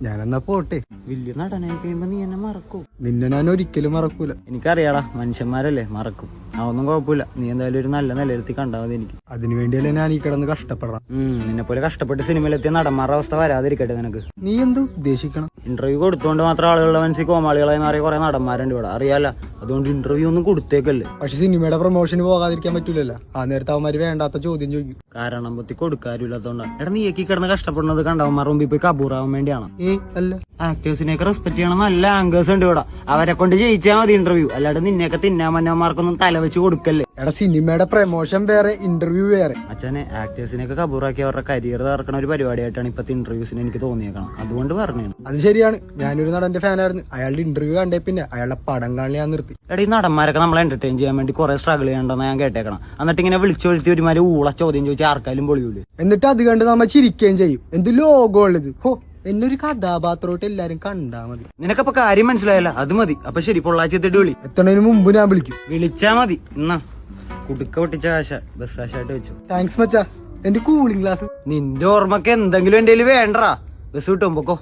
ഞാനെന്നാ പോട്ടെ. വലിയ നടനായി കഴിയുമ്പോ നീ എന്നെ മറക്കൂ? നിന്നെ ഞാൻ ഒരിക്കലും മറക്കൂല. എനിക്കറിയാടാ, മനുഷ്യന്മാരല്ലേ, മറക്കും. അതൊന്നും കുഴപ്പമില്ല. നീ എന്തായാലും ഒരു നല്ല നിലയിരുത്തി കണ്ടാൽ മതി എനിക്ക്. അതിനുവേണ്ടിയല്ലേ ഞാൻ ഈ കിടന്ന് കഷ്ടപ്പെടാം. നിന്നെ പോലെ കഷ്ടപ്പെട്ട് സിനിമയിലെത്തിയ നടന്മാരുടെ അവസ്ഥ വരാതിരിക്കട്ടെ നിനക്ക്. നീ എന്ത് ഉദ്ദേശിക്കണം? ഇന്റർവ്യൂ കൊടുത്തോണ്ട് മാത്രം ആളുകളുടെ മനസ്സിൽ കോമാളികളായി മാറിയ കുറെ നടന്മാരുണ്ട് ഇവിടെ, അറിയാല. അതുകൊണ്ട് ഇന്റർവ്യൂ ഒന്നും കൊടുത്തേക്കല്ലേ. പക്ഷെ സിനിമയുടെ പ്രൊമോഷന് പോകാതിരിക്കാൻ പറ്റൂലല്ലോ. ആ നേരത്തെ അവന്മാര് വേണ്ടാത്ത ചോദ്യം ചോദിക്കും. കാരണം പൊത്തി കൊടുക്കാറില്ലാത്തോണ്ടാണ്. എടാ, നീ ഏക്കി കിടന്ന് കഷ്ടപ്പെടുന്നത് കണ്ടവന്മാർ മുമ്പിൽ പോയി കബൂറാവാൻ വേണ്ടിയാണ്. അല്ല, ആക്ടേഴ്സിനെയൊക്കെ റെസ്പെക്ട് ചെയ്യണം. നല്ല ആങ്കേഴ്സ് ഉണ്ട് ഇവിടെ, അവരെ കൊണ്ട് ജയിച്ചാൽ മതി ഇന്റർവ്യൂ. അല്ലാണ്ട് നിന്നെയൊക്കെ തിന്നാൻ മന്നന്മാർക്കൊന്നും തല വെച്ച് കൊടുക്കല്ലേ. എടാ, സിനിമയുടെ പ്രൊമോഷൻ വേറെ, ഇന്റർവ്യൂ വേറെ. അച്ഛനെ ആക്ടേഴ്സിനെയൊക്കെ കബൂറാക്കി അവരുടെ കരിയർ തകർക്കണ ഒരു പരിപാടിയായിട്ടാണ് ഇപ്പത്തെ ഇന്റർവ്യൂസിന് എനിക്ക് തോന്നിയേക്കണം. അതുകൊണ്ട് പറഞ്ഞു. അത് ശരിയാണ്, ഞാനൊരു നടന്റെ ഫാനായിരുന്നു. അയാളുടെ ഇന്റർവ്യൂ കണ്ടേ പിന്നെ അയാളുടെ പടം കാണി ഞാൻ നിർത്തി. എടാ, ഈ നടന്മാരൊക്കെ നമ്മളെ എന്റർടൈൻ ചെയ്യാൻ വേണ്ടി കുറെ സ്ട്രഗിൾ ചെയ്യണ്ടെന്ന് ഞാൻ കേട്ടേക്കണം. എന്നിട്ട് ഇങ്ങനെ വിളിച്ചു വരുത്തി ഒരുമാതിരി ഊള ചോദ്യം ചോദിച്ചാൽ ആർക്കാലും പൊളിയൂലേ. എന്നിട്ട് അത് കണ്ട് നമ്മ ചിരിക്കുകയും ചെയ്യും. എന്ത് ലോകം ഉള്ളത്. ഹോ, എന്നൊരു കഥാപാത്രമായിട്ട് എല്ലാരും കണ്ടാ മതി. നിനക്കപ്പൊ കാര്യം മനസ്സിലായല്ല? അത് മതി. അപ്പൊ ശരി, പൊള്ളാച്ചിട്ട് വിളി. എത്തണതിന് മുമ്പ് ഞാൻ വിളിക്കും. വിളിച്ചാ മതി. എന്നാ കുടുക്ക പൊട്ടിച്ച കാശ ബസ് കാശായിട്ട് വെച്ചു. താങ്ക്സ് മച്ചാ. എന്റെ കൂളിംഗ് ഗ്ലാസ്. നിന്റെ ഓർമ്മക്ക് എന്തെങ്കിലും എന്റെ വേണ്ടറാ. ബസ് കിട്ടുമ്പോക്കോ.